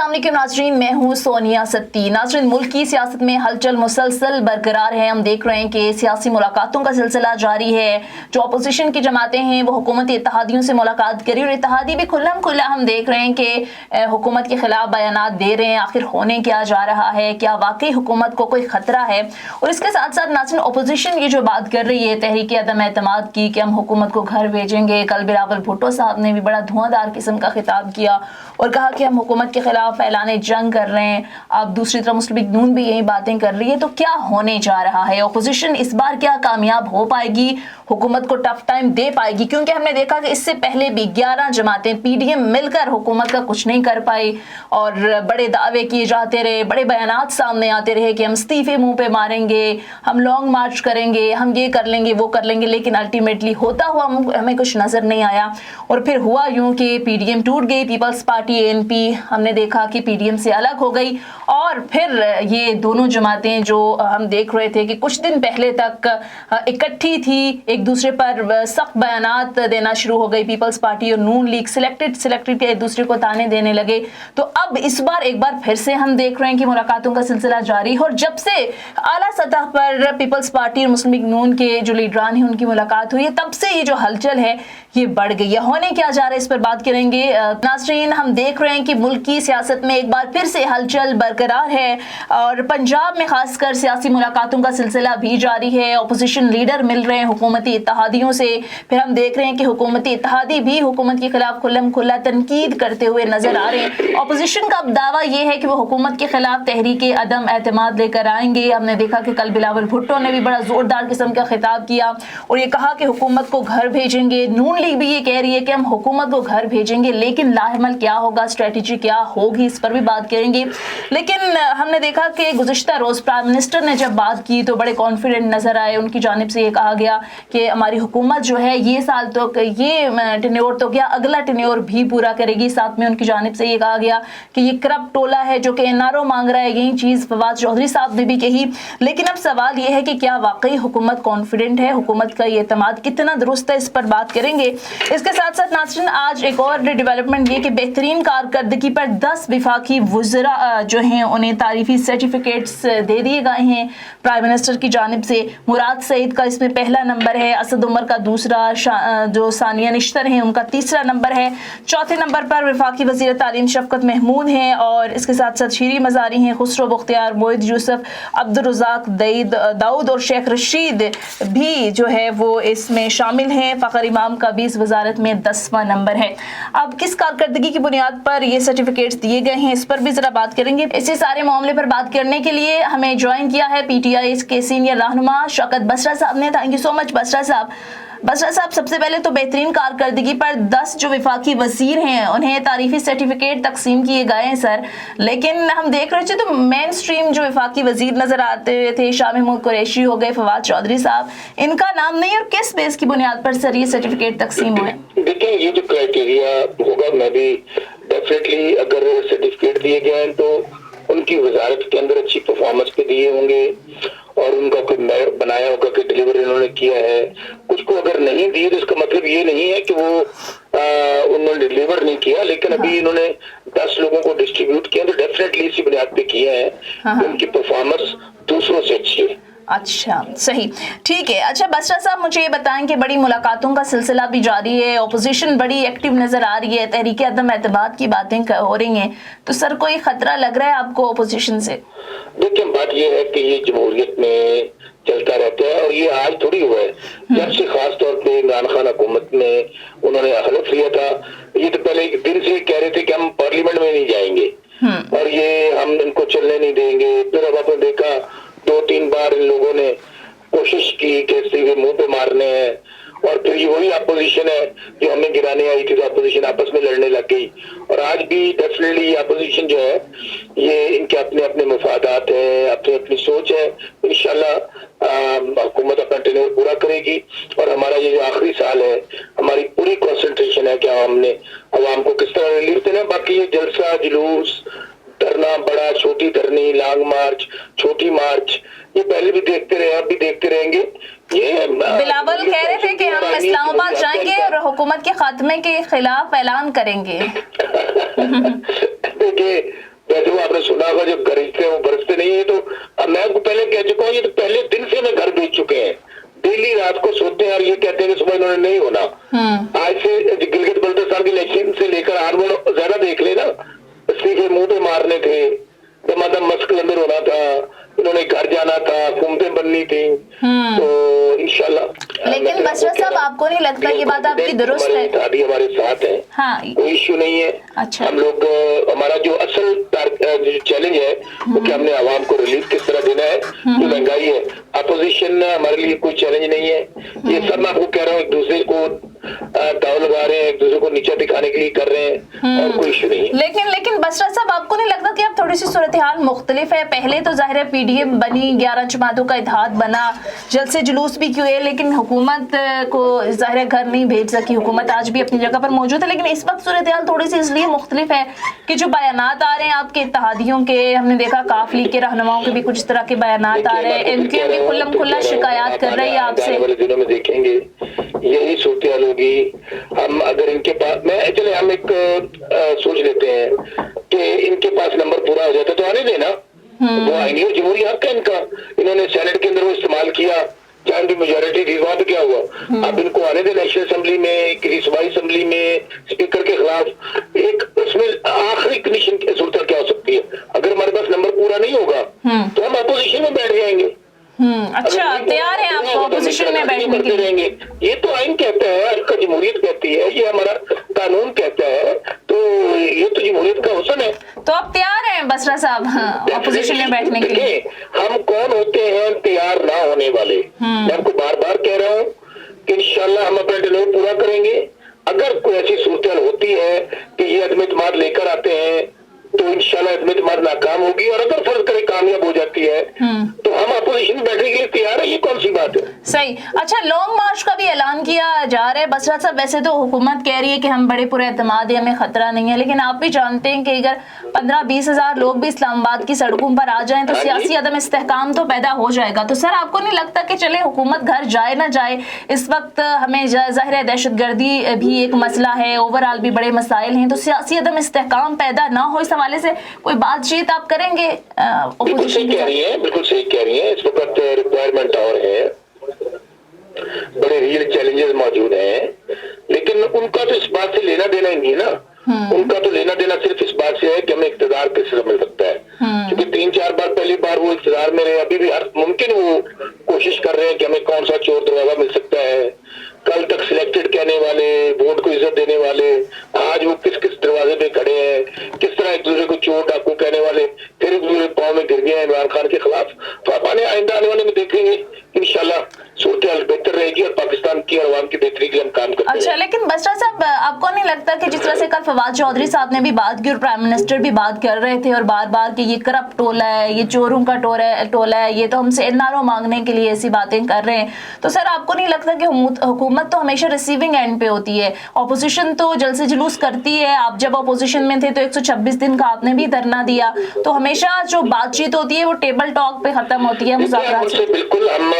अस्सलाम वालेकुम नाजरीन, मैं हूँ सोनिया सत्ती। नाजरीन, मुल्क की सियासत में हलचल मुसलसल बरकरार है। हम देख रहे हैं कि सियासी मुलाकातों का सिलसिला जारी है। जो अपोजिशन की जमातें हैं वो हुकूमती इत्तेहादियों से मुलाकात करी और इत्तेहादी भी खुल्लम खुल्ला हम देख रहे हैं कि हुकूमत के खिलाफ बयानात दे रहे हैं। आखिर होने क्या जा रहा है, क्या वाकई हुकूमत को कोई खतरा है? और इसके साथ साथ नाजरीन, अपोजिशन ये जो बात कर रही है तहरीक अदम एतमाद की कि हम हुकूमत को घर भेजेंगे। कल बिलावल भुट्टो साहब ने भी बड़ा धुआंधार किस्म का खिताब किया और कहा कि हम हुकूमत के खिलाफ ऐलाने जंग कर रहे हैं। अब दूसरी तरफ मुस्लिम लीग नून भी यही बातें कर रही है। तो क्या होने जा रहा है? अपोजिशन इस बार क्या कामयाब हो पाएगी? हुकूमत को टफ टाइम दे पाएगी? क्योंकि हमने देखा कि इससे पहले भी 11 जमातें पीडीएम मिलकर हुकूमत का कुछ नहीं कर पाई और बड़े दावे किए जाते रहे, बड़े बयानात सामने आते रहे कि हम इस्तीफे मुंह पे मारेंगे, हम लॉन्ग मार्च करेंगे, हम ये कर लेंगे वो कर लेंगे, लेकिन अल्टीमेटली होता हुआ हमें कुछ नजर नहीं आया। और फिर हुआ यूं कि पीडीएम टूट गई, पीपल्स पार्टी एएनपी हमने देखा कि पीडीएम से अलग हो गई और फिर ये दोनों जमातें जो हम देख रहे थे कि कुछ दिन पहले तक इकट्ठी थी, एक दूसरे पर सख्त बयानात देना शुरू हो गई। पीपल्स पार्टी और नून लीग सिलेक्टेड एक दूसरे को ताने देने लगे। तो अब इस बार एक बार फिर से हम देख रहे हैं कि मुलाकातों का सिलसिला जारी है और जब से आला सतह पर पीपल्स पार्टी और मुस्लिम लीग नून के जो लीडरान हैं उनकी मुलाकात हुई है, तब से ये जो हलचल है ये बढ़ गई है। होने क्या जा रहा है इस पर बात करेंगे। नाज़रीन, हम देख रहे हैं कि मुल्क की सियासत में एक बार फिर से हलचल बरकरार है और पंजाब में खासकर सियासी मुलाकातों का सिलसिला भी जारी है। अपोजिशन लीडर मिल रहे हैं हुकूमती इत्तेहादियों से। फिर हम देख रहे हैं कि हुकूमती इत्तेहादी भी हुकूमत के खिलाफ खुल्लम खुल्ला तनकीद करते हुए नजर आ रहे हैं। अपोजिशन का अब दावा यह है कि वो हुकूमत के खिलाफ तहरीक अदम एतमाद लेकर आएंगे। हमने देखा कि कल बिलावल भुट्टो ने भी बड़ा जोरदार किस्म का खिताब किया और ये कहा कि हुकूमत को घर भेजेंगे। नून लीग भी ये कह रही है कि हम हुकूमत को घर भेजेंगे, लेकिन लाहेमल क्या होगा, स्ट्रेटेजी क्या होगी, इस पर भी बात करेंगे। लेकिन हमने देखा कि गुज़िश्ता रोज प्राइम मिनिस्टर ने जब बात की तो बड़े कॉन्फिडेंट नजर आए। उनकी जानिब से ये कहा गया कि हमारी हुकूमत जो है ये साल तो ये टेन्योर तो क्या अगला टेन्योर भी पूरा करेगी। साथ में उनकी जानिब से ये कहा गया कि ये करप्ट टोला है जो कि एनआरओ मांग रहा है। यही चीज फवाद चौधरी साहब ने भी कही। लेकिन अब सवाल ये है कि क्या वाकई हुकूमत कॉन्फिडेंट है, हुकूमत का ये एतमाद कितना दुरुस्त है, इस पर बात करेंगे। इसके साथ साथ नाज़रीन, आज एक और डेवलपमेंट ये कि बेहतरीन कारकर्दगी पर 10 विफाकी वुज़रा जो हैं उन्हें तारीफी सर्टिफिकेट्स दे दिए गए हैं प्राइम मिनिस्टर की जानिब से। मुराद सईद का इसमें पहला नंबर है, असद उमर का दूसरा, जो सानिया निश्तर हैं उनका तीसरा नंबर है। चौथे नंबर पर वफाकी वज़ीर तालीम शफकत महमूद हैं और इसके साथ साथ शीरी मज़ारी हैं, खुसरो बुख्तियार, मोहिद यूसुफ, अब्दुल रज़ाक दाऊद और शेख रशीद भी जो है वो इसमें शामिल हैं। फ़खर इमाम का भी इस वजारत में 10वां नंबर है। अब किस कारकर्दगी की बुनियाद पर ये सर्टिफिकेट्स दिए गए हैं, इस पर भी जरा बात करेंगे। इसी सारे मामले पर बात करने के लिए हमें ज्वाइन किया है पीटीआई के सीनियर रहनुमा शौकत बसरा साहब ने। Thank you so much Basra साहब। बसरा साहब, सबसे पहले तो बेहतरीन कारकर्दगी पर 10 जो विफाकी वजीर हैं उन्हें तारीफी सर्टिफिकेट तकसीम किए गए हैं सर, लेकिन हम देख रहे थे तो मेन स्ट्रीम जो विफाकी वजीर नजर आते थे, शाह महमूद कुरैशी हो गए, फवाद चौधरी साहब, इनका नाम नहीं। और किस बेस की बुनियाद पर सर ये सर्टिफिकेट तकसीम हुए? देखिए, ये जो क्राइटेरिया होगा, मैं भी डेफिनेटली अगर सर्टिफिकेट दिए गए हैं तो उनकी वजारत के अंदर अच्छी परफॉर्मेंस पे दिए होंगे और उनका कोई बनाया होगा कि डिलीवरी उन्होंने किया है। कुछ को अगर नहीं दिए तो इसका मतलब ये नहीं है कि वो उन्होंने डिलीवर नहीं किया, लेकिन अभी इन्होंने 10 लोगों को डिस्ट्रीब्यूट किया तो डेफिनेटली इसी बुनियाद पे किए हैं। उनकी परफॉर्मेंस दूसरों से अच्छी है। अच्छा, सही, ठीक है। अच्छा बसरा साहब, मुझे ये बताएं कि बड़ी मुलाकातों का सिलसिला भी जारी है, अपोजिशन बड़ी एक्टिव नजर आ रही है, तहरीक अदम एतमाद की बातें हो रही हैं, तो सर कोई खतरा लग रहा है आपको अपोजिशन से? देखिए, बात ये है कि ये जमहूरियत में चलता रहता है और ये आज थोड़ी हुआ है। जब से खास तौर पे इमरान खान हुकूमत में उन्होंने हलफ लिया था, ये तो पहले एक दिन से कह रहे थे कि हम पार्लियामेंट में नहीं जाएंगे और ये हम इनको चलने नहीं देंगे। फिर अब आपने देखा 2-3 बार इन लोगों ने कोशिश की कि इस्तीफे मुंह पे मारने हैं और फिर ये वही अपोजिशन है जो हमें गिराने आई थी तो अपोजिशन आपस में लड़ने लग गई। और आज भी डेफिनेटली ये अपोजिशन जो है ये इनके अपने अपने मफादात है, अपनी अपनी सोच है। इंशाल्लाह हुकूमत अपना टेन्योर पूरा करेगी और हमारा ये जो आखिरी साल है, हमारी पूरी कंसंट्रेशन है कि हमने अवाम को किस तरह रिलीफ देना। बाकी ये जलसा जुलूस, धरना, बड़ा छोटी धरनी, लॉन्ग मार्च, छोटी मार्च, ये पहले भी देखते रहे, अब भी देखते रहेंगे। ये बिलावल कह रहे थे कि हम इस्लामाबाद जाएंगे और हुकूमत के खात्मे के खिलाफ ऐलान करेंगे। देखिए, वैसे वो आपने सुना होगा जब गरजते हैं वो बरसते नहीं है, तो अब मैं आपको पहले कह चुका हूँ, ये तो पहले दिन से मैं घर बेच चुके हैं, डेली रात को सोते हैं और ये कहते हैं कि सुबह इन्होंने नहीं होना। आज से गिलगित बल्तिस्तान के इलेक्शन से लेकर हारमोन ज्यादा देख लेना, इस्तीफे मुंह पे मारने थे, मतलब मस्क लंदर होना था, इन्होंने घर जाना था, हुकूमतें बननी थी, तो इंशाल्लाह। लेकिन बसरत साहब आपको नहीं लगता ये बात आपकी दुरुस्त है? हमारे साथ है, हाँ, कोई इश्यू नहीं है। अच्छा, हम लोग हमारा जो असल जो चैलेंज है वो कि हमने आवाम को रिलीफ किस तरह देना है, जो महंगाई है। अपोजिशन हमारे लिए कोई चैलेंज नहीं है, ये सब मैं आपको कह रहा हूँ एक दूसरे को दाव लगा रहे हैं, एक दूसरे को नीचा दिखाने के लिए कर रहे हैं, और कोई इश्यू नहीं है। लेकिन बसरत साहब आपको नहीं लगता कि अब थोड़ी सी सूरत हाल मुख्तलिफ है? पहले तो जाहिर है पीडीएम बनी, 11 जमातों का इत्तेहाद बना, जल्द से जुलूस भी किए, लेकिन हुकूमत को जाहिर है घर नहीं भेज सकी, हुकूमत आज भी अपनी जगह पर मौजूद है। लेकिन इस वक्त सूरत हाल थोड़ी सी इसलिए मुख्तलिफ है कि जो बयानात आ रहे हैं आपके इत्तेहादियों के, हमने देखा काफ लीग के रहनुमाओं के भी कुछ इस तरह के बयानात आ रहे हैं, एमक्यूएम भी खुल्लम खुल्ला शिकायत कर रही है आपसे। वाले दिनों में देखेंगे यही सूरत हाल होगी। हम अगर इनके पास, मैं चले हम एक सोच लेते हैं कि इनके पास नंबर पूरा हो जाता तो आने देना, वो आएंगे, जमहूरी हक है इनका, इन्होंने सेनेट के अंदर वो इस्तेमाल किया, चाहे उनकी मेजोरिटी थी, वहां पे क्या हुआ? अब इनको आने दे नेशनल असेंबली में, किसी सूबाई असेंबली में स्पीकर के खिलाफ एक उसमें आखिरी कंडीशन की सूरत क्या हो सकती है? अगर हमारे पास नंबर पूरा नहीं होगा तो हम अपोजिशन में बैठ जाएंगे। अच्छा, तैयार है आप ऑपोजिशन में बैठने के लिए? रहेंगे, ये तो आइन कहता है, आपका जमहूरियत कहती है, ये हमारा कानून कहता है, तो ये तो जमहूरियत का हुस्न है। तो आप तैयार हैं बसरा साहब ऑपोजिशन में बैठने के लिए? हम कौन होते हैं तैयार ना होने वाले? मैं आपको बार बार कह रहा हूँ कि इंशाल्लाह हम अपना टेन्योर पूरा करेंगे। अगर कोई ऐसी सूरत होती है कि ये अदम इत्मीनान लेकर आते हैं तो इंशाल्लाह अदम इत्मीनान नाकाम होगी, और अगर फर्ज करे कामयाब हो जाती है तो हम अपोजिशन में बैठने के लिए तैयार है। ये कौन सी बात है? सही। अच्छा, लॉन्ग मार्च का भी ऐलान किया जा रहा है बसरा साहब। वैसे तो हुकूमत कह रही है कि हम बड़े पूरे एतमाद है, हमें खतरा नहीं है, लेकिन आप भी जानते हैं कि अगर 15-20 हजार लोग भी इस्लामाबाद की सड़कों पर आ जाएं तो सियासी अदम इस्तेहकाम तो पैदा हो जाएगा। तो सर आपको नहीं लगता कि चले हुकूमत घर जाए ना जाए, इस वक्त हमें जाहिर है दहशतगर्दी भी एक मसला है, ओवरऑल भी बड़े मसाइल हैं, तो सियासी अदम इस्तेहकाम पैदा ना हो, इस हवाले से कोई बातचीत आप करेंगे? बिल्कुल सही कह रही है, बिल्कुल सही कह रही है। इस वक्त रिक्वायरमेंट और है, बड़े रियल चैलेंजेस मौजूद हैं, लेकिन उनका तो इस बात से लेना देना ही नहीं है ना। उनका तो लेना देना सिर्फ इस बात से है कि हमें इख्तियार किससे मिल सकता है, क्योंकि 3-4 बार पहली बार वो इख्तियार में रहे, अभी भी हर मुमकिन वो कोशिश कर रहे हैं कि हमें कौन सा चोर दरवाजा मिल सकता है। कल तक सिलेक्टेड कहने वाले, वोट को इज्जत देने वाले, आज वो किस किस दरवाजे पे खड़े हैं, किस तरह एक दूसरे को चोर डाकू कहने वाले फिर एक दूसरे पाँव में गिर गए इमरान खान के खिलाफ। तो आप आइंदा आने वाले में देखेंगे इंशाल्लाह सूरत हाल बेहतर रहेगी और पाकिस्तान की और अवाम की बेहतरी के लिए हम काम करते हैं। अच्छा, लेकिन बसरा साहब आपको नहीं लगता कि जिस तरह से कल फवाद चौधरी साहब ने भी बात की और प्राइम मिनिस्टर भी बात कर रहे थे और बार बार कि ये करप्ट टोला है, ये चोरों का टोला है, ये तो हमसे एनआरओ मांगने के लिए ऐसी बातें कर रहे हैं, तो सर आपको नहीं लगता कि हुकूमत तो हमेशा रिसीविंग एंड पे होती है, ऑपोजिशन तो जल्द से जुलूस करती है? आप जब ऑपोजिशन में थे तो 126 दिन का आपने भी धरना दिया, तो हमेशा जो बातचीत होती है वो टेबल टॉक पे खत्म होती है, मुज़ाकरात से। बिल्कुल, हम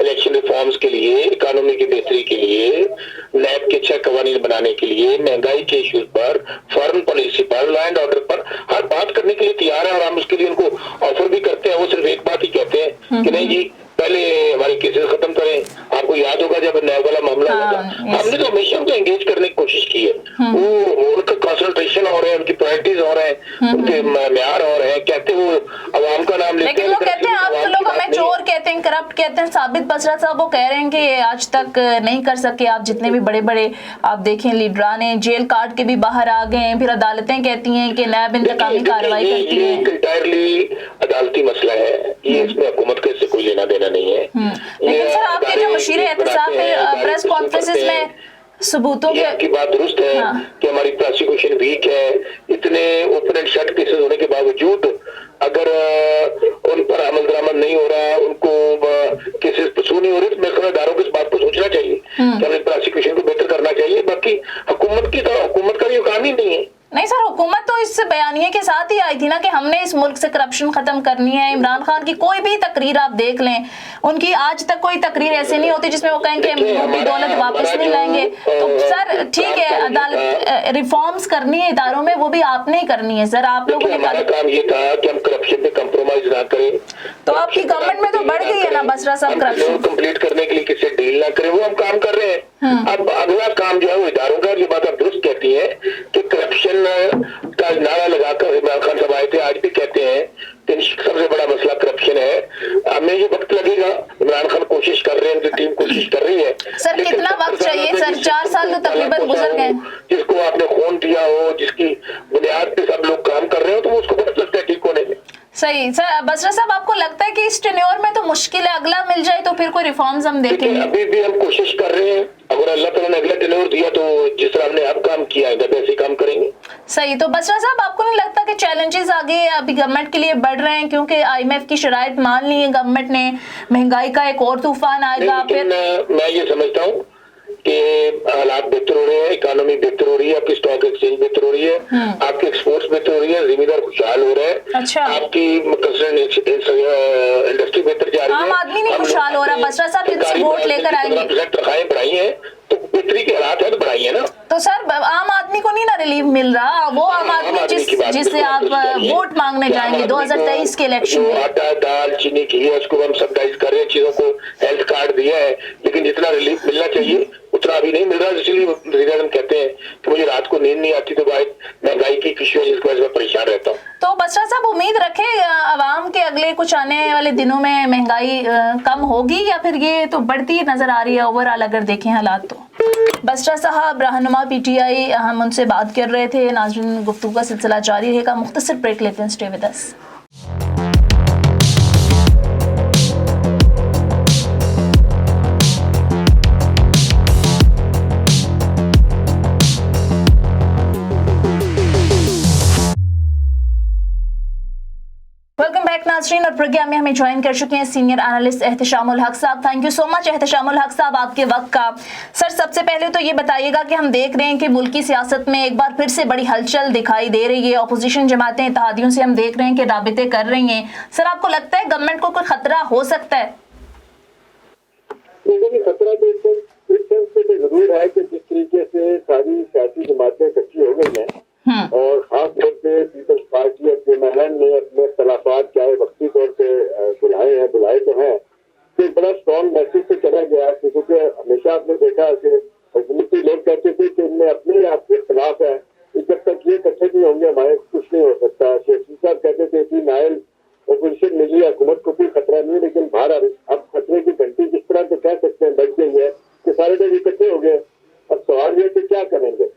इलेक्शन रिफॉर्म्स के लिए, इकोनॉमी की बेहतरी के लिए, लैब के अच्छा कवानीन बनाने के लिए, महंगाई के इश्यूज पर, फॉरेन पॉलिसी पर, लॉ एंड ऑर्डर पर हर बात करने के लिए तैयार है, और हम उसके लिए उनको ऑफर भी करते हैं। वो सिर्फ एक बात ही कहते हैं कि नहीं जी पहले हमारे केसेस खत्म करें। आपको याद होगा जब नया वाला मामला हुआ था, हमने तो हमेशा उनको एंगेज करने की कोशिश की है। वो उनका कंसंट्रेशन हो रहे हैं, उनकी प्रायोरिटीज हो रहे हैं, उनके म्यार हो रहे हैं, कहते वो अवाम का नाम लेते हैं, लेकिन वो कहते हैं आप तो लोग हमें चोर कहते हैं, करप्ट कहते हैं। साबित बसरा साहब वो कह रहे हैं कि आज तक नहीं कर सके आप, जितने भी बड़े बड़े आप देखें लीडरान हैं जेल काट के भी बाहर आ गए हैं, फिर अदालतें कहती हैं कि नैब इंतकामी कार्रवाई करती है। इंटायरली अदालती मसला है ये, इसमें हुकूमत का इससे कोई लेना देना नहीं है। लेकिन सर आपके जो मुशीर एहतसाब प्रेस कॉन्फ्रेंसेस में सबूतों की बात दुरुस्त है कि हमारी प्रोसिक्यूशन वीक है। इतने ओपन एंड शट केसेस होने के बावजूद अगर उन पर अमल दरामद नहीं हो रहा, उनको केसेस पसू नहीं हो रहे, तो मेरे ख्याल को इस बात को सोचना चाहिए कि हमें प्रोसिक्यूशन को बेहतर करना चाहिए। बाकी हुकूमत का ये काम ही नहीं है। नहीं सर, हुकूमत तो इस बयानिए के साथ ही आई थी ना कि हमने इस मुल्क से करप्शन खत्म करनी है। इमरान खान की कोई भी तकरीर आप देख लें, उनकी आज तक कोई तकरीर ऐसे नहीं होती जिसमें वो कहें कि हम लूटी दौलत वापस नहीं लाएंगे। तो सर ठीक है, अदालत रिफॉर्म्स करनी है इदारों में, वो भी आपने ही करनी है सर। आप लोगों ने हमारा काम ये था कि हम करप्शन पे कंप्रोमाइज ना करें। तो आपकी गवर्नमेंट में तो बढ़ गई है ना बसरा साहब करप्शन कंप्लीट करने के लिए किसी डील ना करें, वो हम काम कर रहे हैं। अब अगला काम जो है वो इदारों का, ये बात आप दुरुस्त कहती है कि करप्शन का नारा लगाकर इमरान खान साहब आए थे, आज भी कहते हैं कि सबसे बड़ा मसला करप्शन है। हमें ये वक्त लगेगा, इमरान खान कोशिश कर रहे हैं, उनकी टीम कोशिश कर रही है। सर कितना वक्त चाहिए सर? 4 साल तो तकरीबन गुजर गए। जिसको आपने खून दिया हो, जिसकी बुनियाद पे सब लोग काम कर रहे हो, तो वो उसको वक्त लगता है ठीक होने में। सही सर। बसरा साहब आपको लगता है कि इस टेन्योर में तो मुश्किल है, अगला मिल जाए तो फिर कोई रिफॉर्म्स हम देखेंगे? अभी भी हम कोशिश कर रहे हैं, अगर अल्लाह ताला ने अगला टेन्योर दिया तो जिस तरह हमने अब काम किया है वैसे काम करेंगे। सही। तो बसरा साहब आपको नहीं लगता कि चैलेंजेस आगे अभी गवर्नमेंट के लिए बढ़ रहे हैं, क्योंकि IMF की शराइत मान ली है गवर्नमेंट ने, महंगाई का एक और तूफान आएगा? फिर मैं ये समझता हूँ कि हालात बेहतर हो रहे हैं, इकोनॉमी बेहतर हो रही है, आपकी स्टॉक एक्सचेंज बेहतर हो रही है, आपके एक्सपोर्ट्स बेहतर हो रही है, जिम्मेदार खुशहाल हो रहे हैं। अच्छा। आपकी इंडस्ट्री बेहतर जा रही है। आम आदमी नहीं खुशहाल हो रहा। बसरा साहब जिनसे वोट लेकर आएंगे, तनख्वाहें बढ़ाई है तो बेहतरी के हालात है तो बढ़ाई है ना। तो सर आम आदमी को नहीं ना रिलीफ मिल रहा, वो आम आदमी जिससे आप वोट मांगने जाएंगे 2023 के इलेक्शन में। आटा दाल चीनी घी उसको हम सब्सिडाइज कर रहे हैं, चीजों को हेल्थ कार्ड दिया है, लेकिन जितना रिलीफ मिलना चाहिए उतना अभी नहीं मिल रहा। इसलिए हम कहते हैं कि मुझे रात को नींद नहीं आती, तो भाई महंगाई की खुशी है जिसकी वजह से मैं परेशान रहता हूँ। तो बसरा साहब उम्मीद रखें अवाम के अगले कुछ आने वाले दिनों में महंगाई कम होगी, या फिर ये तो बढ़ती नजर आ रही है ओवरऑल अगर देखें हालात तो? बसरा साहब रहनुमा PTI, हम उनसे बात कर रहे थे। नाज़रीन, गुफ्तगू का सिलसिला जारी रहेगा, मुख्तसर ब्रेक लेते हैं, stay with us. Welcome back नाज़रीन, और प्रोग्राम में हमें ज्वाइन कर चुके हैं सीनियर एनालिस्ट एहतशामुल हक साहब। थैंक यू सो मच एहतशामुल हक साहब आपके वक्त का। सर सबसे पहले तो ये बताइएगा कि हम देख रहे हैं कि मुल्की सियासत में एक बार फिर से बड़ी हलचल दिखाई दे रही है, अपोजिशन जमातें इत्तेहादियों से हम देख रहे हैं कि राबिते कर रही हैं। सर आपको लगता है गवर्नमेंट को कोई खतरा हो सकता है? खतरा तो इस सेंस से जरूर है कि जिस तरीके से सारी सियासी जमातें इकट्ठी हो गई हैं और खास तौर पे पीपल्स पार्टी और PMLN ने अपने इख्तलाफात चाहे वक्ती तौर पे बुलाए तो हैं, तो एक बड़ा स्ट्रॉन्ग मैसेज से चला गया। क्योंकि हमेशा आपने देखा कि हुकूमती लोग कहते थे कि इनमें अपने आप के खिलाफ है, जब तक ये इकट्ठे नहीं होंगे हमारे कुछ नहीं हो सकता। शेख साहब कहते थे कि नायल ओपोजिशन मिली हुकूमत को कोई खतरा नहीं, लेकिन भारत अब खतरे की घंटी जिस तरह से कह सकते हैं बच गई है कि सारे लोग इकट्ठे हो गए। अब सवाल ये कि क्या करेंगे?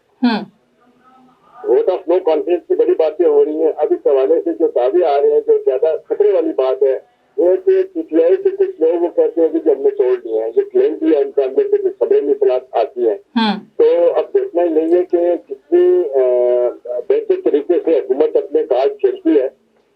वोट ऑफ नो कॉन्फिडेंस की बड़ी बातें हो रही हैं। अब इस हवाले से जो दावे आ रहे हैं, जो ज्यादा खतरे वाली बात है वो है कि PTI से कुछ लोग वो कहते हैं कि हमने तोड़ दिए हैं, ये क्लेम भी है इनका, अंदर से कुछ खबरें भी फिलहाल आती हैं। तो अब देखना ही नहीं है कि कितनी बेहतर तरीके से हुकूमत अपने कार्ड खेलती है,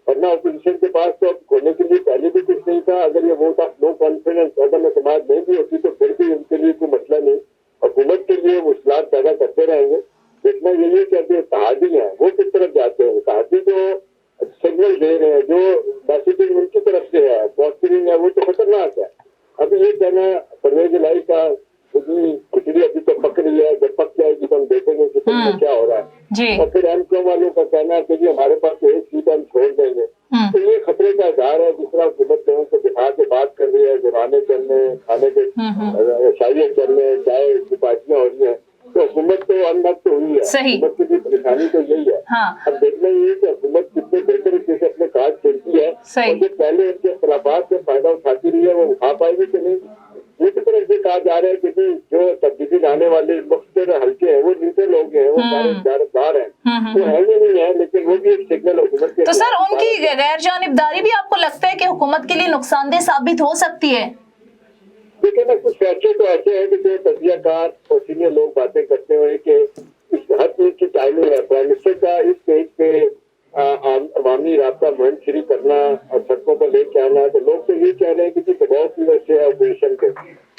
वरना अपोजिशन के पास तो अब खोलने के लिए पहले भी कुछ नहीं था। अगर ये वोट ऑफ नो कॉन्फिडेंस अदम एतमाद नहीं भी होती तो फिर भी उनके लिए कोई मसला नहीं, हुकूमत के लिए मुश्किलात पैदा करते रहेंगे। देखना यही है कि अभी इत्तेहादी हैं वो किस तरफ जाते हैं। इत्तेहादी जो सिग्नल दे रहे हैं, जो मैसेजिंग उनकी तरफ से है, पॉजिटिव है, वो तो खतरनाक है। अभी ये कहना परवेज इलाही का खिचड़ी अभी तो पक रही है, जब पक जाएगी तो हम देखेंगे कि क्या हो रहा है। और फिर MCOM वालों का कहना है कि जी हमारे पास तो एक सीट हम छोड़ देंगे। तो ये खतरे का इजहार है। जिस तरह हुकूमत लोगों को दिखा के बात कर रही है, जुराने चलने, खाने के शाइयाँ चलने, चाय की पार्टियां हो रही है, तो हुकूमत तो अनमत तो हुई है। हुकूमत की भी परेशानी तो यही है। अब देखना ही है कि हुकूमत कितने बेहतर तरीके से अपने कार्ड खेलती है और जो पहले इनके इख्तलाफात से फायदा उठाती रही है वो उठा पाएगी कि नहीं। दूसरी तरफ से कहा जा रहा है कि जो तब्दीली लाने वाले मुख्तलिफ हल्के हैं वो नीचे लोग हैं, वो सारे जानबदार हैं, वो है ही नहीं है, लेकिन वो भी एक सिग्नल हुकूमत के। तो सर उनकी गैर जानिबदारी भी आपको लगता है कि हुकूमत के लिए नुकसानदेह साबित हो सकती है? देखिए ना, कुछ फैसले तो ऐसे हैं कि जो तजियाकार और सीनियर लोग बातें करते हुए कि हर चीज की टाइमिंग है। प्राइम मिनिस्टर का इस स्टेज पे अवामी रास्ता मुहिम शुरू करना और सड़कों पर लेके आना, तो लोग तो ये कह रहे हैं कि दबाव की वजह से है अपोजिशन के।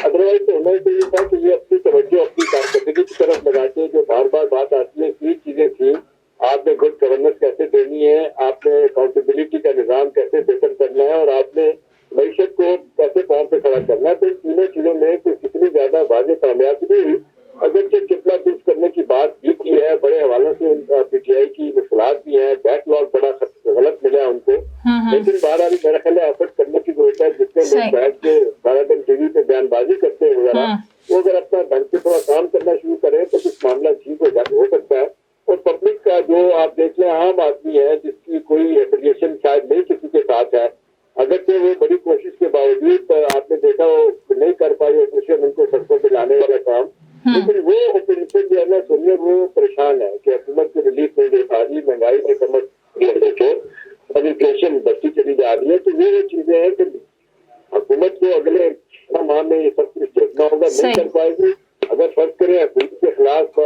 अदरवाइज तो होना चाहिए था कि ये अपनी तवज्जो अपनी कारकर्दगी की तरफ लगाते हैं। जो बार बार बात आती है, ये चीजें थी देनी है, आपने अकाउंटेबिलिटी का निजाम कैसे बेहतर करना है और आपने मईशत को कैसे पांव पे खड़ा करना है। तो इन तीनों चीजों में तो कितनी ज्यादा वाज़ेह कामयाबी हुई। अगरचे चिपला पिच करने की बात भी की है, बड़े हवालों से पीटीआई की मुश्किलात भी है, बैकलॉग बड़ा गलत मिला है उनको, लेकिन बहरहाल मेरा ख्याल है एफर्ट करने की जरूरत है। जितने लोग बैठ के सारा दिन टीवी पे बयानबाजी करते हैं वगैरह, वो अगर अपना ढंग से थोड़ा काम करना शुरू करें तो कुछ मामला ठीक हो सकता है। और पब्लिक का जो आप देख लें आम आदमी है जिसकी कोई एफिलिएशन शायद नहीं किसी के साथ है, अगर तो वो बड़ी कोशिश के बावजूद आपने देखा वो नहीं कर पाई ऑपोजिशन उनको सड़कों पे लाने वाला काम, लेकिन वो ऑपोजिशन जो है ना सुनिए वो परेशान है कि हुकूमत को रिलीफ नहीं दे पा रही, महंगाई में कमर और इन्फ्लेशन बढ़ती चली जा रही है। तो वो चीजें हैं कि हुकूमत को अगले माह में ये सब कुछ देखना होगा, नहीं कर पाएगी। अगर फर्ज करें हुकूमत के खिलाफ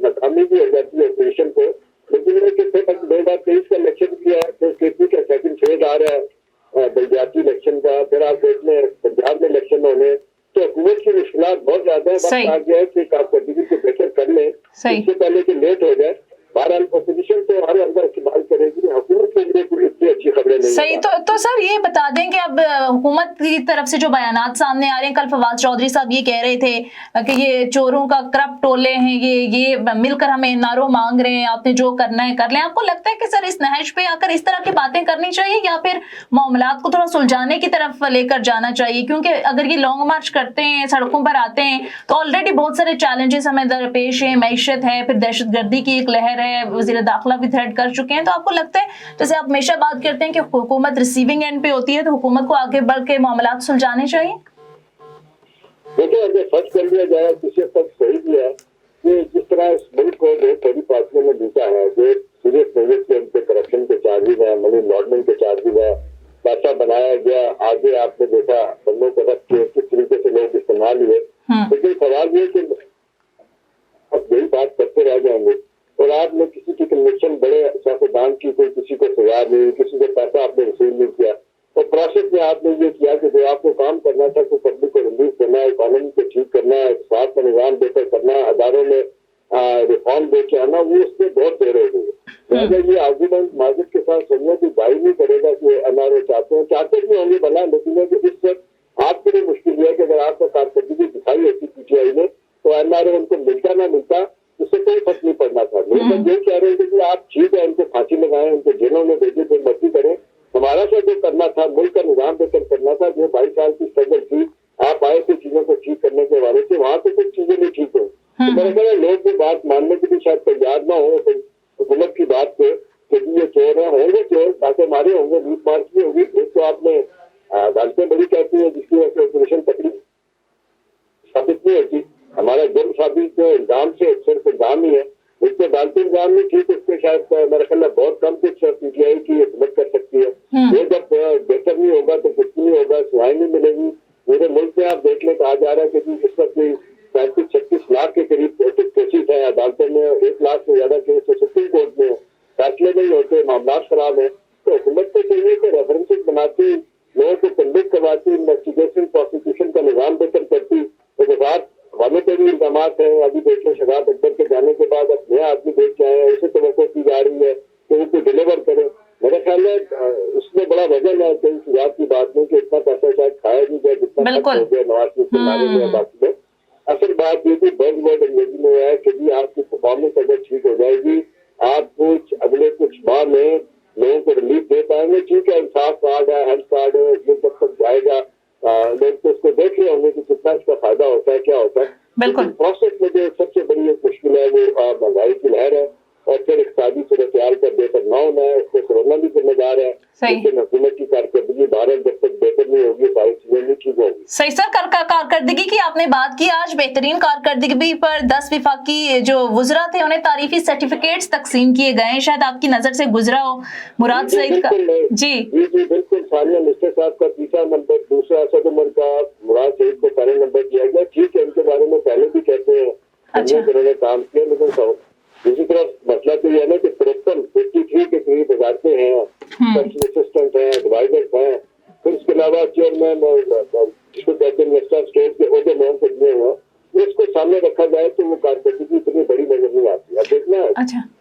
नाकामी भी हो जाती है ऑपोजिशन को, लेकिन 2023 का इलेक्शन भी है, फिर केपी का सेकंड फेज आ रहा है बलदियाती इलेक्शन का, फिर आप देख लें पंजाब में इलेक्शन होने, तो हुकूमत की मुश्किलात बहुत ज्यादा है। वक्त आ गया है कि कारकर्दगी को बेहतर कर लें, इससे पहले कि लेट हो जाए। बहरहाल अपोजिशन तो हर अंदर इस्तेमाल करेगी, हुकूमत के लिए कोई इतनी अच्छी खबरें नहीं। सही। तो सर ये बता दें कि अब हुकूमत की तरफ से जो बयानात सामने आ रहे हैं, कल फवाद चौधरी साहब ये कह रहे थे कि ये चोरों का करप्ट टोले हैं, ये मिलकर हमें नारों मांग रहे हैं, आपने जो करना है कर लें। आपको लगता है कि सर इस नहज पे आकर इस तरह की बातें करनी चाहिए या फिर मामलात को थोड़ा सुलझाने की तरफ लेकर जाना चाहिए? क्योंकि अगर ये लॉन्ग मार्च करते हैं, सड़कों पर आते हैं, तो ऑलरेडी बहुत सारे चैलेंजेस हमें दरपेश है, मैशत है, फिर दहशतगर्दी की एक लहर है, वज़ीर दाखिला भी थ्रेट कर चुके हैं। तो आपको लगता है, जैसे आप हमेशा बात करते हैं कि हुकूमत रिसीविंग एंड पे होती है, तो हुकूमत को आगे बढ़ के मामलात सुलझाने चाहिए? देखिए अगर फर्ज कर लिया जाए किसी हद तक सही भी है कि जिस तरह इस मुल्क को जो बड़ी पार्टियों ने जीता है, जो सीरियस नजर के उनके करप्शन के चार्जेज है, मनी लॉन्ड्रिंग के चार्जेज है, पैसा बनाया गया, आगे आपने देखा बंदों को रख के किस तरीके से लोग इस्तेमाल हुए। लेकिन सवाल ये कि अब यही बात करते रह जाएंगे और आपने किसी की कन्विक्शन बड़े सियासतदान की कोई किसी को सजा नहीं, किसी को पैसा आपने वसूल नहीं किया और प्रोसेस में आपने ये किया कि जो आपको काम करना था तो पब्लिक को रिलीफ करना, इकोनॉमी को ठीक करना, स्वास्थ्य का निजाम बेहतर करना, अदारों में रिफॉर्म दे के आना, वो उसमें बहुत देर हो गई। अगर ये आर्गूमेंट मार्केट के साथ सुनने की बाई नहीं करेगा कि एनआरओ चाहते भी होंगे भला, लेकिन इस वक्त आपके लिए मुश्किल है कि अगर आपको कारकर्दगी दिखाई होती पीटीआई ने तो एनआरओ उनको मिलता ना मिलता उससे कोई फर्क नहीं पड़ना था। लोग ये कह रहे थे कि आप ठीक है इनको फांसी लगाएं, उनको जेलों में भेजे, फिर मर्जी करें, हमारा से जो करना था मुल्क का निजाम बेहतर करना था, जो 22 साल की स्ट्रगल थी, आप आए थे चीजों को ठीक करने के हवाले से, वहां पे कुछ चीजें नहीं ठीक हो। तो मेरा ख्याल है लोग भी बात मानने की भी शायद तैयार ना हो हुकूमत की बात पे कि ये चोर है, होंगे चोर, ताकि मारे होंगे, लूट मार की होगी। एक तो आपने अदालतें बड़ी कहती है जिसकी वजह से ऑपरेशन तकलीफ साबित नहीं होती, हमारा जुर्म साबित जो इल्जाम से सिर्फ इल्जाम ही है, उसके अदालती इल्जाम नहीं ठीक, उसके शायद मेरा ख्याल है बहुत कम कुछ पीटीआई की हिम्मत कर सकती है। ये जब बेहतर नहीं होगा तो कुछ नहीं होगा, सुहाई नहीं मिलेगी। पूरे मुल्क में आप देख लें कहा जा रहा है कि इस वक्त 35-36 लाख के करीब केसेस हैं अदालतों में, 1 लाख से ज्यादा केस सुप्रीम कोर्ट में, फैसले नहीं होते, मामला खराब है। तो हुकूमत को चाहिए कि रेफरेंसेस बनाती, लोगों को कन्विक्ट करवाती, इन्वेस्टिगेशन प्रोसिक्यूशन का निजाम बेहतर करती, उसके बाद वाले पे भी इल्जाम है। अभी देखिए शगात अकबर के जाने के बाद अब नया आदमी देख के आए हैं, उसे तवक्को की जा रही है कि उनको डिलीवर करे। मेरा ख्याल है उसमें बड़ा वजन है, कोई सुझाव की बात नहीं कि इतना पैसा शायद खाया नहीं जाए जितना खर्च हो गया नवाज शरीफ के मारे में। बाकी में असल बात ये थी बर्ड वर्ड अंग्रेजी में है कि जी आपकी परफॉर्मेंस अगर ठीक हो जाएगी, आप कुछ अगले कुछ माह में लोगों को रिलीफ दे पाएंगे। ठीक है, इंसाफ कार्ड है, हेल्थ कार्ड है, ये जब तक जाएगा लोग तो उसको देख रहे होंगे कि कितना इसका फायदा होता है, क्या होता है। लेकिन प्रोसेस में जो सबसे बड़ी एक मुश्किल है वो महंगाई की लहर है और फिर इक़्तिसादी सूरत हाल का बेहतर न होना है, उसको कोरोना भी जिम्मेदार है। लेकिन हुकूमत की कारकर्दगी भारत जब तक बेहतर नहीं होगी सारी चीजें नहीं ठीक होगी। सही सर, कारकर्दगी की आपने बात की, आज बेहतरीन कारकर्दगी पर 10 विफाकी जो वुज़रा थे उन्हें तारीफी सर्टिफिकेट्स तकसीम किए गए हैं, शायद आपकी नजर से गुजरा हो मुराद सईद का। जी बिल्कुल, सानिया मिस्टर साहब का तीसरा नंबर, दूसरा असद उमर का मुराद सईद को पहले नंबर दिया गया। ठीक है, इनके बारे में पहले भी कहते हैं उन्होंने काम किया, लेकिन दूसरी तरफ मसला तो यह है ना कि 53 के करीब वजारतें हैं, असिस्टेंट हैं, एडवाइजर्स हैं, फिर इसके अलावा चेयरमैन जिसको कहते हैं इन्वेस्टर स्टेट के ओहदे लोगों को दिए हुए, इसको सामने रखा जाए तो वो कारकर्दगी इतनी बड़ी नजर नहीं आती। अब देखना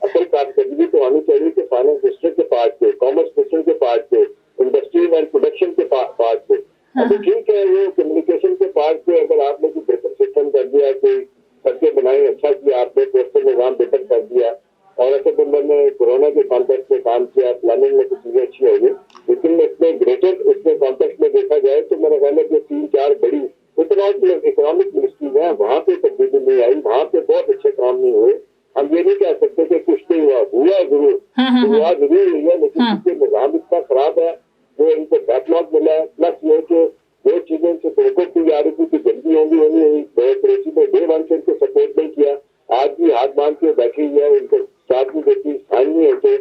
असल कारकर्दगी तो आनी चाहिए कि फाइनेंस मिनिस्टर के पार्ट पे, कॉमर्स मिनिस्टर के पार्ट पे, इंडस्ट्री एंड प्रोडक्शन के पार्ट पे। अभी ठीक है, वो कम्युनिकेशन के पार्ट पे अगर आपने कोई बेहतर सिस्टम कर दिया, कोई सड़कें बनाई, अच्छा किया आपने, पोस्टल निजाम बेहतर कर दिया, और ऐसे बंदर ने कोरोना के कॉन्टेक्स्ट में काम किया, प्लानिंग में कुछ चीजें अच्छी होगी। लेकिन इसमें ग्रेटर उसमें कॉन्टेक्स्ट में देखा जाए तो मेरा ख्याल है कि 3-4 बड़ी इकोनॉमिक मिनिस्ट्रीज है, वहां पे तब्दीली नहीं आई, वहां पे बहुत अच्छे काम नहीं हुए। हम ये नहीं कह सकते कि कुछ नहीं हुआ जरूर हुआ है, लेकिन इसके निजाम इतना खराब है, जो इनको बैकलॉग मिला है। प्लस ये कि दो चीजें से तुमको की जा रही थी कि जल्दी होंगी होनी हुई, क्रेची में डे वन से इनको सपोर्ट नहीं किया, आज भी हाथ बांध के बैठी हुई है, उनको स्टार्ट नहीं देती, साइन नहीं होते,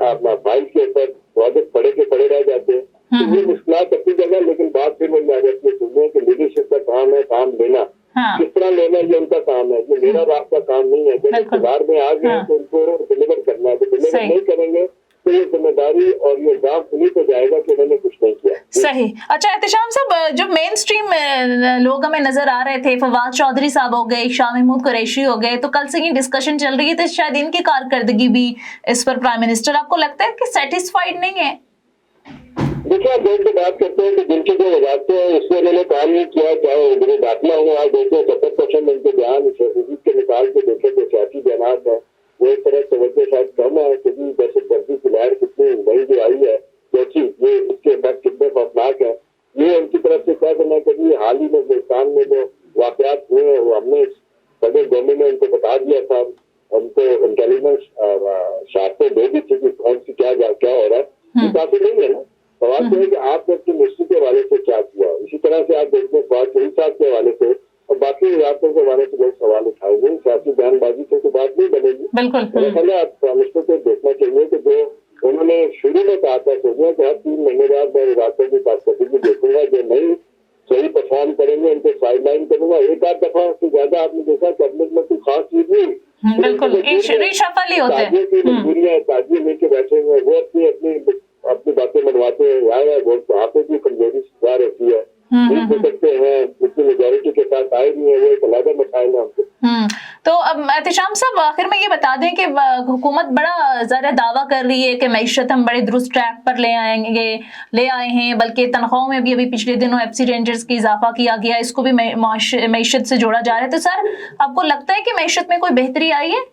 अपना फाइल के ऊपर प्रोजेक्ट पड़े रह जाते हैं। तो ये मुश्किलात अपनी जगह, लेकिन बात फिर वही आ जाती है सुनने की लीडरशिप का काम है, काम लेना किस तरह लेना ये उनका काम है, ये मेरा रात का काम नहीं है। जब इक़्तिदार में आ गए तो उनको डिलीवर करना है, तो डिलीवर नहीं करेंगे तो ये जिम्मेदारी और ये काम उन्हीं को जाएगा कि उन्होंने कुछ नहीं किया। सही। अच्छा एहतिशाम साहब, जो मेन स्ट्रीम लोग हमें नजर आ रहे थे, फवाद चौधरी साहब हो गए, शाह महमूद कुरैशी हो गए, तो कल से ये डिस्कशन चल रही है, तो शायद इनकी कारकर्दगी भी इस पर प्राइम मिनिस्टर आपको लगता है कि सेटिस्फाइड नहीं है? देखिए, आप लोग बात करते हैं कि जिनकी जो वजाते हैं इसमें उन्होंने काम नहीं किया, चाहे उन्हें दाखिला हो, आज देखिए 70% उनके बयान के निकाल के देखे जो सियासी बयान है वो एक तरह तवज्जो शायद कम है, क्योंकि दहशतगर्दी की लहर कितनी नई जो आई है, जैसी ये इसके इफेक्ट कितने खौफनाक है, ये उनकी तरफ से कह देना कि हाल ही में हिंदुस्तान में जो वाकयात हुए हैं वो हमने सदर गवर्नमेंट ने उनको बता दिया था, उनको इंटेलिजेंस शाखें दे दी थी कि कौन सी क्या हो रहा है। ये काफी नहीं है ना। सवाल तो है कि आपने अपनी मिनिस्ट्री के हवाले से क्या किया। इसी तरह से आप देखते हैं फवाद चौधरी साहब के हवाले से और बाकी वजारतों के हवाले से लोग सवाल उठाएंगे, सियासी बयानबाजी से तो बात नहीं बनेगी। मेरा ख्याल है आप मिनिस्टर को देखना चाहिए कि जो उन्होंने शुरू में कहा था, सोचना कि हर 3 महीने बाद मैं वजारतों की कारकर्दगी देखूंगा, जो नहीं सही परफॉर्म करेंगे उनको साइडलाइन करूंगा। एक आध दफा से ज्यादा आपने देखा कैबिनेट में कोई खास चीज नहीं, बिल्कुल रिशफल ही होते हैं, मजबूरियां ताजिए लेके बैठे हुए, वो अपनी बातें मनवाते हैं, वहाँ पे भी कमजोरी सुधार होती है, जीत सकते हैं, इतनी मेजोरिटी के साथ आए नहीं है, वो एक अलग मसाइल है हमको। तो अब एहतिशाम साहब आखिर में ये बता दें कि हुकूमत बड़ा ज़रा दावा कर रही है कि मईशत हम बड़े दुरुस्त ट्रैक पर ले आए हैं, बल्कि तनख्वाहों में भी अभी पिछले दिनों एफसी रेंजर्स की इजाफा किया गया, इसको भी मईशत से जोड़ा जा रहा है। तो सर आपको लगता है कि मईशत में कोई बेहतरी आई है?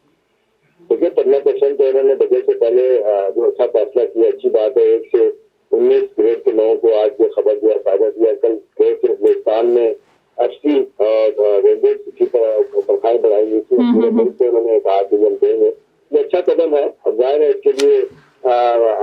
देखिए 15% तो उन्होंने बजट से पहले जो अच्छा फैसला किया, अच्छी बात है। 1 से 19 ग्रेड के लोगों को आज ये खबर दिया, फायदा दिया। कल हिंदुस्तान में 80 रेंजर्स की तनख्वाहें बढ़ाई गई थी, पूरे मुल्क से उन्होंने कहा कि हम देंगे। ये अच्छा कदम है। अब जाहिर है इसके लिए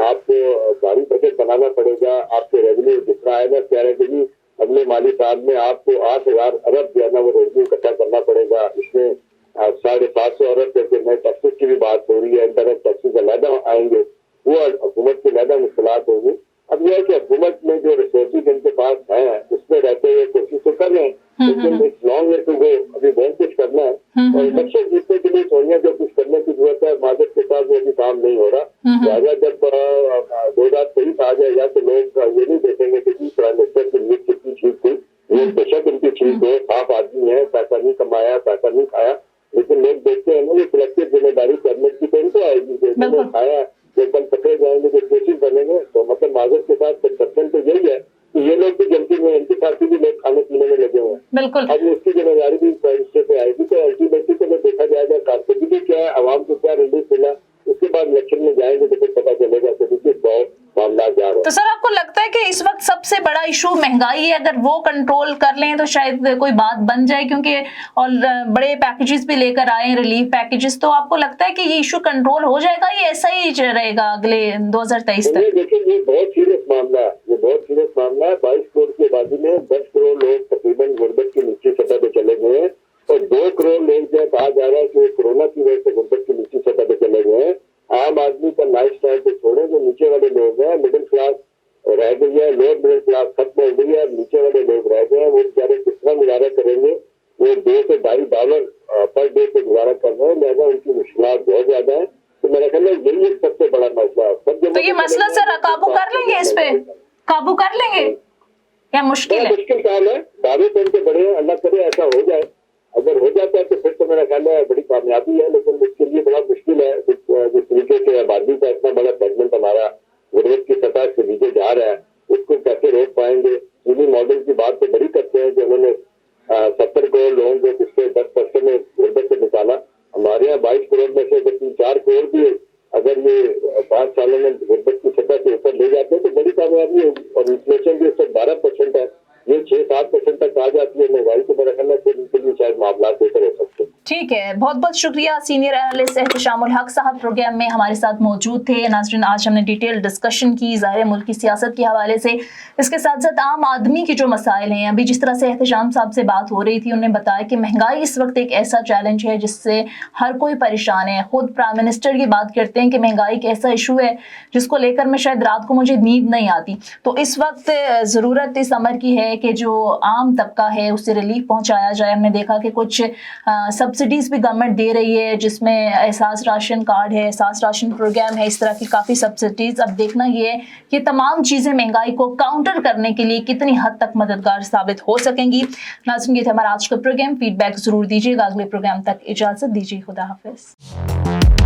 आपको भारी बजट बनाना पड़ेगा। आपके रेवेन्यू जितना आएगा कह रहे थे कि अगले माली साल में आपको 8,000 अरब जो है ना वो रेवेन्यू इकट्ठा करना पड़ेगा। इसमें 750 अरब करके नए टैक्सेस की भी बात हो रही है, इंटरनेट टैक्सेस अलहदा आएंगे, वो हुकूमत की अलहदा मुश्किलात होगी। अब यह है कि हुकूमत में जो रिसोर्सेज इनके पास है उसमें रहते हुए कोशिश तो कर रहे हैं, लेकिन it's long way to go. अभी बहुत कुछ करना है और इलेक्शन जीतने के लिए सोनिया जो कुछ करने की जरूरत है, मादक के साथ वो भी काम नहीं हो रहा। लिहाजा जब 2023 आ जाएगा तो लोग ये नहीं देखेंगे कि प्राइम मिनिस्टर की नीति कितनी ठीक थी। ये बेशक उनकी ठीक है, साफ आदमी है, पैसा नहीं कमाया, पैसा नहीं खाया, लेकिन लोग देखते हैं ना ये कलेक्टिव जिम्मेदारी करने की तो इनको आएगी। जो खाया जो कल पकड़े जाएंगे, जो कोशिश बनेंगे, तो मतलब माजर के साथ परसेप्शन तो यही है कि ये लोग भी जल्दी में इनके साथ भी लोग खाने पीने में लगे हुए हैं। अब उसकी जिम्मेदारी भी प्राइम मिनिस्टर पे आएगी। तो अल्टीमेटली तो देखा जाएगा कारकर्दगी क्या है, आवाम को क्या रिलीफ मिला, उसके बाद इलेक्शन में जाएंगे तो फिर पता चलेगा कि किस मामला जा रहा है। तो सर आपको लगता है कि इस वक्त सबसे बड़ा इशू महंगाई है, अगर वो कंट्रोल कर लें तो शायद कोई बात बन जाए, क्योंकि और बड़े पैकेजेस भी लेकर आए हैं, रिलीफ पैकेजेस, तो आपको लगता है कि ये इशू कंट्रोल हो जाएगा, ये ऐसा ही रहेगा अगले 2023 तक? देखिए ये बहुत सीरियस मामला है, ये बहुत सीरियस मामला है। 22 करोड़ की आबादी में 10 करोड़ लोग तकरीबन गुर्बत की नीचे सतह पे चले गए हैं और 2 करोड़ लोग जो कहा जा रहा है कि कोरोना की वजह से गुर्बत की नीचे सतह पे चले गए हैं। आम आदमी का लाइफ स्टाइल को छोड़े, जो नीचे वाले लोग हैं, मिडिल क्लास रह गई है, लोअर मिडिल क्लास खत्म हो गई है, नीचे वाले लोग रह गए हैं, वो बेचारे किस तरह गुजारा करेंगे? वो $2 से $2.5 पर डे पे गुजारा कर रहे हैं, लिहाजा उनकी मुश्किलात बहुत ज्यादा है। तो मेरा ख्याल है यही एक सबसे बड़ा मसला है। तो ये मसला सर काबू कर लेंगे, इस पे काबू कर लेंगे या मुश्किल है? मुश्किल काम है, दावे तो उनके बड़े हैं, अल्लाह करे ऐसा हो जाए। अगर हो जाता है तो फिर तो मेरा ख्याल है बड़ी कामयाबी है, लेकिन इसके लिए बड़ा मुश्किल है। जिस तरीके से आबादी हमारे यहाँ 22 करोड़ में से अगर 3-4 करोड़ भी अगर ये 5 सालों में गुर्बत की सतह से ऊपर ले जाते हैं तो बड़ी कामयाबी होगी। और इन्फ्लेशन भी इस वक्त 12% है, ये 6-7% तक आ जाती है, महंगाई को बड़ा करना फिर इनके लिए शायद मामला बेहतर हो सकते हैं। ठीक है, बहुत बहुत शुक्रिया सीनियर एनालिस्ट एहतशामुल हक साहब प्रोग्राम में हमारे साथ मौजूद थे। नाज़रीन, आज हमने डिटेल डिस्कशन की ज़ाहिर मुल्क की सियासत के हवाले से, इसके साथ साथ आम आदमी के जो मसाइल हैं। अभी जिस तरह से एहतशाम साहब से बात हो रही थी, उन्होंने बताया कि महंगाई इस वक्त एक ऐसा चैलेंज है जिससे हर कोई परेशान है। खुद प्राइम मिनिस्टर की बात करते हैं कि महंगाई एक ऐसा इशू है जिसको लेकर मैं शायद रात को मुझे नींद नहीं आती। तो इस वक्त ज़रूरत इस अमर की है कि जो आम तबका है उसे रिलीफ पहुँचाया जाए। हमने देखा कि कुछ सब्सिडीज़ भी गवर्नमेंट दे रही है, जिसमें एहसास राशन कार्ड है, एहसास राशन प्रोग्राम है, इस तरह की काफ़ी सब्सिडीज़। अब देखना ये है कि तमाम चीज़ें महंगाई को काउंटर करने के लिए कितनी हद तक मददगार साबित हो सकेंगी। नाज़रीन, ये था हमारा आज का प्रोग्राम। फीडबैक ज़रूर दीजिएगा। अगले प्रोग्राम तक इजाज़त दीजिए। खुदा हाफिज़।